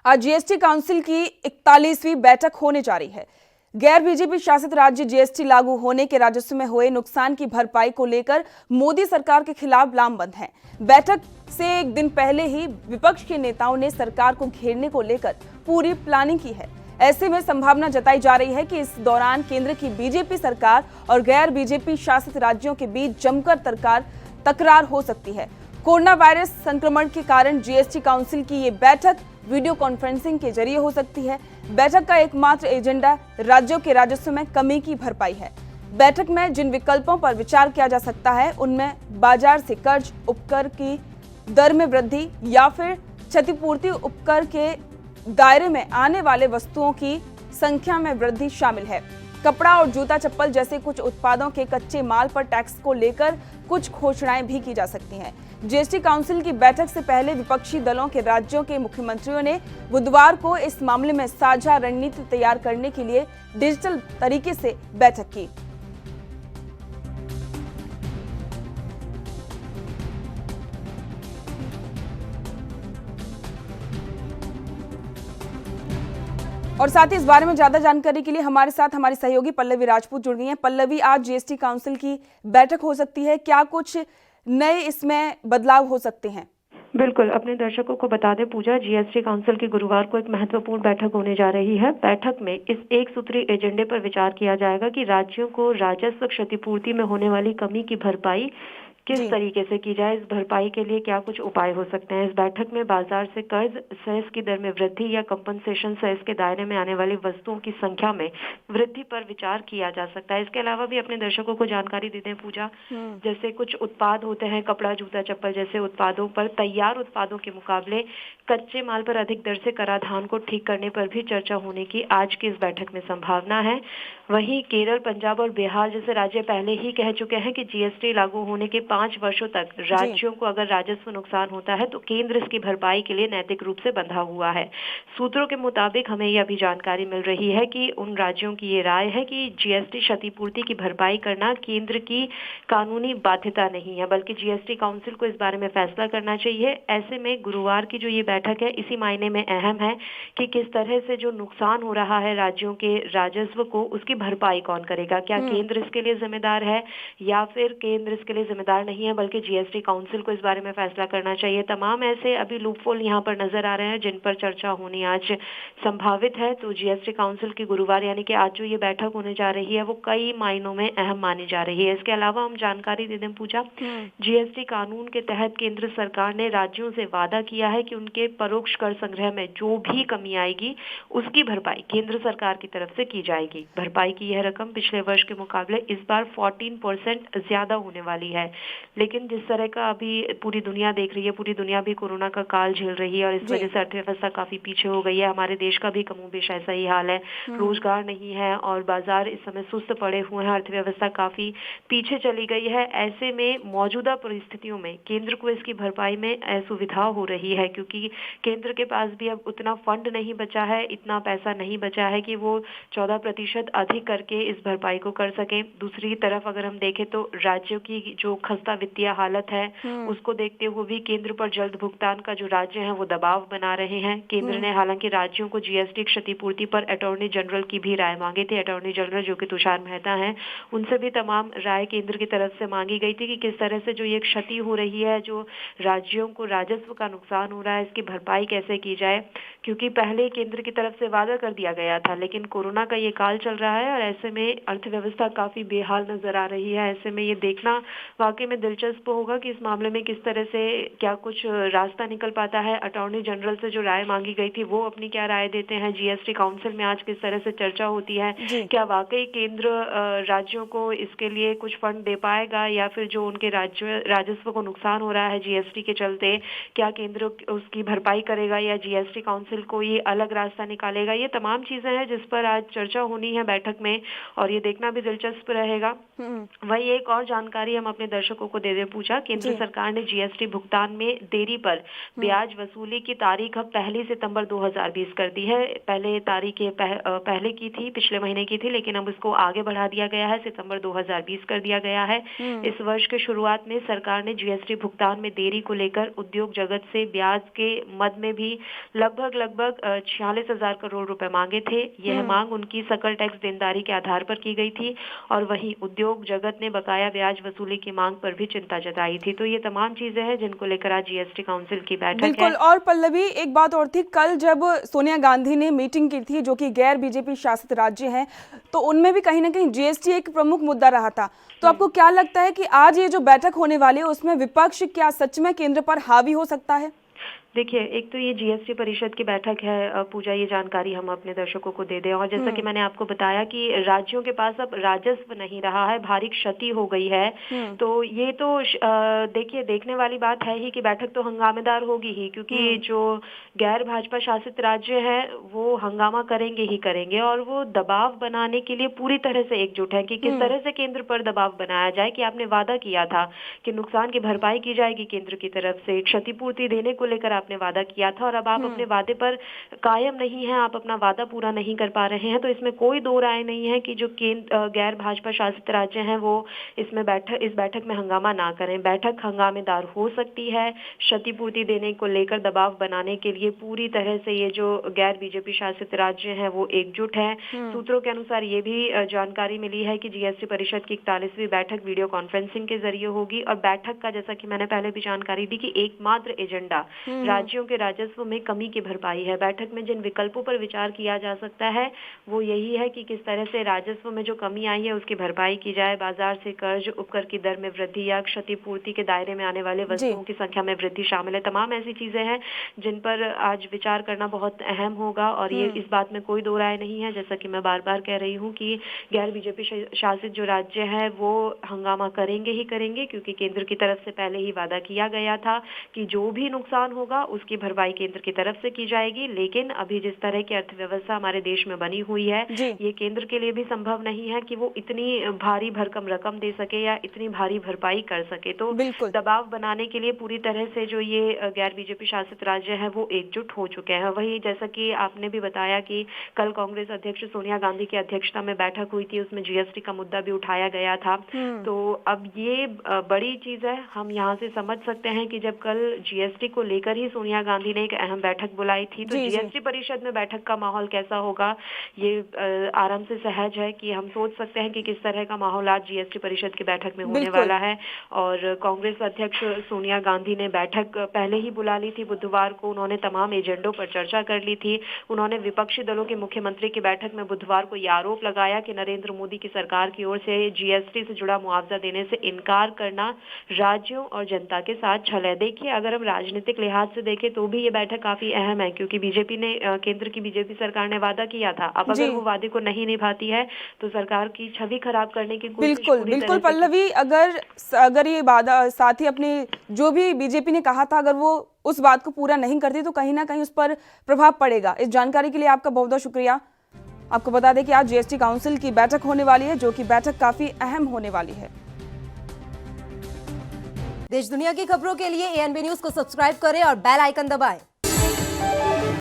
आज GST council की 41वीं बैठक होने जा रही है। गैर बीजेपी शासित राज्य जीएसटी लागू होने के राजस्व में हुए नुकसान की भरपाई को लेकर मोदी सरकार के खिलाफ लामबंद हैं। बैठक से एक दिन पहले ही विपक्ष के नेताओं ने सरकार को घेरने को लेकर पूरी प्लानिंग की है। ऐसे में संभावना जताई जा रही है कि इस दौरान केंद्र की बीजेपी सरकार और गैर बीजेपी शासित राज्यों के बीच जमकर तकरार हो सकती है। कोरोना वायरस संक्रमण के कारण जीएसटी काउंसिल की ये बैठक वीडियो कॉन्फ्रेंसिंग के जरिए हो सकती है। बैठक का एकमात्र एजेंडा राज्यों के राजस्व में कमी की भरपाई है। बैठक में जिन विकल्पों पर विचार किया जा सकता है उनमें बाजार से कर्ज उपकर की दर में वृद्धि या फिर क्षतिपूर्ति उपकर के दायरे में आने वाले वस्तुओं की संख्या में वृद्धि शामिल है। कपड़ा और जूता चप्पल जैसे कुछ उत्पादों के कच्चे माल पर टैक्स को लेकर कुछ घोषणाएं भी की जा सकती हैं। जीएसटी काउंसिल की बैठक से पहले विपक्षी दलों के राज्यों के मुख्यमंत्रियों ने बुधवार को इस मामले में साझा रणनीति तैयार करने के लिए डिजिटल तरीके से बैठक की। और साथ ही इस बारे में ज्यादा जानकारी के लिए हमारे साथ हमारी सहयोगी पल्लवी राजपूत जुड़ गई हैं। पल्लवी, आज जीएसटी काउंसिल की बैठक हो सकती है, क्या कुछ नए इसमें बदलाव हो सकते हैं? बिल्कुल, अपने दर्शकों को बता दें पूजा, जीएसटी काउंसिल की गुरुवार को एक महत्वपूर्ण बैठक होने जा रही है। बैठक में इस एक सूत्री एजेंडे पर विचार किया जाएगा कि राज्यों को राजस्व क्षतिपूर्ति में होने वाली कमी की भरपाई किस तरीके से की जाए। इस भरपाई के लिए क्या कुछ उपाय हो सकते हैं। इस बैठक में बाजार से कर्ज, सेस की दर में वृद्धि या कंपनसेशन सेस के दायरे में आने वाली वस्तुओं की संख्या में वृद्धि पर विचार किया जा सकता है। इसके अलावा भी अपने दर्शकों को जानकारी दे दें पूजा, जैसे कुछ उत्पाद होते हैं, कपड़ा, जूता, चप्पल जैसे उत्पादों पर तैयार उत्पादों के मुकाबले कच्चे माल पर अधिक दर से कराधान को ठीक करने पर भी चर्चा होने की आज की इस बैठक में संभावना है। वहीं केरल, पंजाब और बिहार जैसे राज्य पहले ही कह चुके हैं कि जीएसटी लागू होने के 5 वर्षों तक राज्यों को अगर राजस्व नुकसान होता है तो केंद्र इसकी भरपाई के लिए नैतिक रूप से बंधा हुआ है। सूत्रों के मुताबिक हमें यह भी जानकारी मिल रही है कि उन राज्यों की ये राय है कि जीएसटी क्षतिपूर्ति की भरपाई करना केंद्र की कानूनी बाध्यता नहीं है, बल्कि जीएसटी काउंसिल को इस बारे में फैसला करना चाहिए। ऐसे में गुरुवार की जो ये बैठक है इसी मायने में अहम है कि किस तरह से जो नुकसान हो रहा है राज्यों के राजस्व को, उसकी भरपाई कौन करेगा। क्या केंद्र इसके लिए जिम्मेदार है या फिर केंद्र इसके लिए जिम्मेदार नहीं है, बल्कि जीएसटी काउंसिल को इस बारे में फैसला करना चाहिए। तमाम ऐसे अभी लूपहोल यहाँ पर नजर आ रहे हैं जिन पर चर्चा होनी आज संभावित है। तो जीएसटी काउंसिल की गुरुवार यानी कि आज जो ये बैठक होने जा रही है वो कई मायनों में अहम मानी जा रही है। इसके अलावा हम जानकारी दे दें पूजा, जीएसटी कानून के तहत केंद्र सरकार ने राज्यों से वादा किया है कि उनके परोक्ष कर संग्रह में जो भी कमी आएगी उसकी भरपाई केंद्र सरकार की तरफ से की जाएगी। भरपाई की यह रकम पिछले वर्ष के मुकाबले इस बार 14% ज्यादा होने वाली है। लेकिन जिस तरह का अभी पूरी दुनिया देख रही है, पूरी दुनिया भी कोरोना का काल झेल रही है और इस वजह से अर्थव्यवस्था काफी पीछे हो गई है। हमारे देश का भी कमोबेश ऐसा ही हाल है, रोजगार नहीं है और बाजार इस समय सुस्त पड़े हुए हैं, अर्थव्यवस्था काफी पीछे चली गई है। ऐसे में मौजूदा परिस्थितियों में केंद्र को इसकी भरपाई में असुविधा हो रही है, क्योंकि केंद्र के पास भी अब उतना फंड नहीं बचा है, इतना पैसा नहीं बचा है कि वो 14% अधिक करके इस भरपाई को कर सके। दूसरी तरफ अगर हम देखें तो राज्यों की जो खस्ता वित्तीय हालत है उसको देखते हुए भी केंद्र पर जल्द भुगतान का जो राज्य है वो दबाव बना रहे हैं। केंद्र ने हालांकि राज्यों को जीएसटी क्षतिपूर्ति पर अटॉर्नी जनरल की भी राय मांगी थी। अटॉर्नी जनरल जो कि तुषार मेहता हैं, उनसे भी तमाम राय केंद्र की तरफ से मांगी गई थी कि किस तरह से जो ये क्षति हो रही है, जो राज्यों को राजस्व का नुकसान हो रहा है, इसकी भरपाई कैसे की जाए। क्योंकि पहले केंद्र की तरफ से वादा कर दिया गया था, लेकिन कोरोना का ये काल चल रहा है और ऐसे में अर्थव्यवस्था काफी बेहाल नजर आ रही है। ऐसे में ये देखना वाकई में दिलचस्प होगा कि इस मामले में किस तरह से क्या कुछ रास्ता निकल पाता है। अटॉर्नी जनरल से जो राय मांगी गई थी वो अपनी क्या राय देते हैं। जीएसटी काउंसिल में आज किस तरह से चर्चा होती है, क्या वाकई केंद्र राज्यों को इसके लिए कुछ फंड दे पाएगा या फिर जो उनके राजस्व को नुकसान हो रहा है जीएसटी के चलते, क्या केंद्र उसकी भरपाई करेगा या जीएसटी काउंसिल कोई अलग रास्ता निकालेगा। ये तमाम चीजें हैं जिस पर आज चर्चा होनी है बैठक में और ये देखना भी दिलचस्प रहेगा। वही एक और जानकारी हम अपने दर्शकों को दे दें पूछा, केंद्र सरकार ने जीएसटी भुगतान में देरी पर ब्याज वसूली की तारीख अब 1 सितंबर 2020 कर दी है। पहले तारीख पहले की थी, पिछले महीने की थी, लेकिन अब इसको आगे बढ़ा दिया गया है, सितंबर 2020 कर दिया गया है। इस वर्ष के शुरुआत में सरकार ने जीएसटी भुगतान में देरी को लेकर उद्योग जगत से ब्याज के मद में भी लगभग लगभग 46,000 करोड़ रुपए मांगे थे। यह मांग उनकी सकल टैक्स देनदारी के आधार पर की गई थी और वहीं उद्योग जगत ने बकाया ब्याज वसूली की मांग पर भी चिंता जताई थी। तो ये तमाम चीजें हैं जिनको लेकर आज जीएसटी काउंसिल की बैठक है। बिल्कुल। और पल्लवी, एक बात और थी, कल जब सोनिया गांधी ने मीटिंग की थी जो कि गैर बीजेपी शासित राज्य हैं, तो उनमें भी कहीं ना कहीं जीएसटी एक प्रमुख मुद्दा रहा था। तो आपको क्या लगता है कि आज ये जो बैठक होने वाली है उसमें विपक्ष क्या सच में केंद्र पर हावी हो सकता है? देखिए, एक तो ये जीएसटी परिषद की बैठक है पूजा, ये जानकारी हम अपने दर्शकों को दे दें। और जैसा कि मैंने आपको बताया कि राज्यों के पास अब राजस्व नहीं रहा है, भारी क्षति हो गई है। तो ये तो देखिए, देखने वाली बात है ही कि बैठक तो हंगामेदार होगी ही, क्योंकि जो गैर भाजपा शासित राज्य है वो हंगामा करेंगे ही करेंगे और वो दबाव बनाने के लिए पूरी तरह से एकजुट है कि किस तरह से केंद्र पर दबाव बनाया जाए। कि आपने वादा किया था कि नुकसान की भरपाई की जाएगी केंद्र की तरफ से, क्षतिपूर्ति देने को लेकर आपने वादा किया था और अब आप अपने वादे पर कायम नहीं हैं, आप अपना वादा पूरा नहीं कर पा रहे हैं। तो इसमें कोई दो राय नहीं है कि जो गैर भाजपा शासित राज्य हैं वो इस बैठक में हंगामा ना करें। बैठक हंगामेदार हो सकती है। क्षतिपूर्ति देने को लेकर दबाव बनाने के लिए पूरी तरह से ये जो गैर बीजेपी शासित राज्य हैं वो एकजुट हैं। सूत्रों के अनुसार ये भी जानकारी मिली है कि जीएसटी परिषद की 41वीं बैठक वीडियो कॉन्फ्रेंसिंग के जरिए होगी और बैठक का, जैसा कि मैंने पहले भी जानकारी दी, कि एकमात्र एजेंडा राज्यों के राजस्व में कमी की भरपाई है। बैठक में जिन विकल्पों पर विचार किया जा सकता है वो यही है कि किस तरह से राजस्व में जो कमी आई है उसकी भरपाई की जाए, बाजार से कर्ज, उपकर की दर में वृद्धि या क्षतिपूर्ति के दायरे में आने वाले वस्तुओं की संख्या में वृद्धि शामिल है। तमाम ऐसी चीजें हैं जिन पर आज विचार करना बहुत अहम होगा और ये इस बात में कोई दो राय नहीं है, जैसा कि मैं बार बार कह रही हूँ, कि गैर बीजेपी शासित जो राज्य है वो हंगामा करेंगे ही करेंगे, क्योंकि केंद्र की तरफ से पहले ही वादा किया गया था कि जो भी नुकसान होगा उसकी भरपाई केंद्र की तरफ से की जाएगी। लेकिन अभी जिस तरह की अर्थव्यवस्था हमारे देश में बनी हुई है, ये केंद्र के लिए भी संभव नहीं है कि वो इतनी भारी भरकम रकम दे सके या इतनी भारी भरपाई कर सके। तो दबाव बनाने के लिए पूरी तरह से जो ये गैर बीजेपी शासित राज्य है वो एकजुट हो चुके हैं। वही, जैसा कि आपने भी बताया कि कल कांग्रेस अध्यक्ष सोनिया गांधी की अध्यक्षता में बैठक हुई थी, उसमें जीएसटी का मुद्दा भी उठाया गया था। तो अब ये बड़ी चीज है। हम यहाँ से समझ सकते हैं कि जब कल जीएसटी को लेकर ही सोनिया गांधी ने एक अहम बैठक बुलाई थी, तो जीएसटी परिषद में बैठक का माहौल कैसा होगा ये आराम से सहज है कि हम सोच सकते हैं कि किस तरह का माहौल आज जीएसटी परिषद की बैठक में होने वाला है। और कांग्रेस अध्यक्ष सोनिया गांधी ने बैठक पहले ही बुला ली थी बुधवार को। उन्होंने तमाम एजेंडों पर चर्चा कर ली थी। उन्होंने विपक्षी दलों के मुख्यमंत्री की बैठक में बुधवार को यह आरोप लगाया कि नरेंद्र मोदी की सरकार की ओर से जीएसटी से जुड़ा मुआवजा देने से इनकार करना राज्यों और जनता के साथ छल है। देखिए, अगर हम राजनीतिक लिहाज से देखें तो भी ये बैठक काफी अहम है, क्योंकि बीजेपी ने, केंद्र की बीजेपी सरकार ने वादा किया था। अब अगर वो वादे को नहीं निभाती है तो सरकार की छवि खराब करने की कोशिश बिल्कुल पल्लवी, अगर ये वादा साथ ही अपने जो भी बीजेपी ने कहा था, अगर वो उस बात को पूरा नहीं करती तो कहीं ना कहीं उस पर प्रभाव पड़ेगा। इस जानकारी के लिए आपका बहुत बहुत शुक्रिया। आपको बता दें कि आज जीएसटी काउंसिल की बैठक होने वाली है, जो कि बैठक काफी अहम होने वाली है। देश दुनिया की खबरों के लिए एएनबी न्यूज को सब्सक्राइब करें और बेल आइकन दबाएं।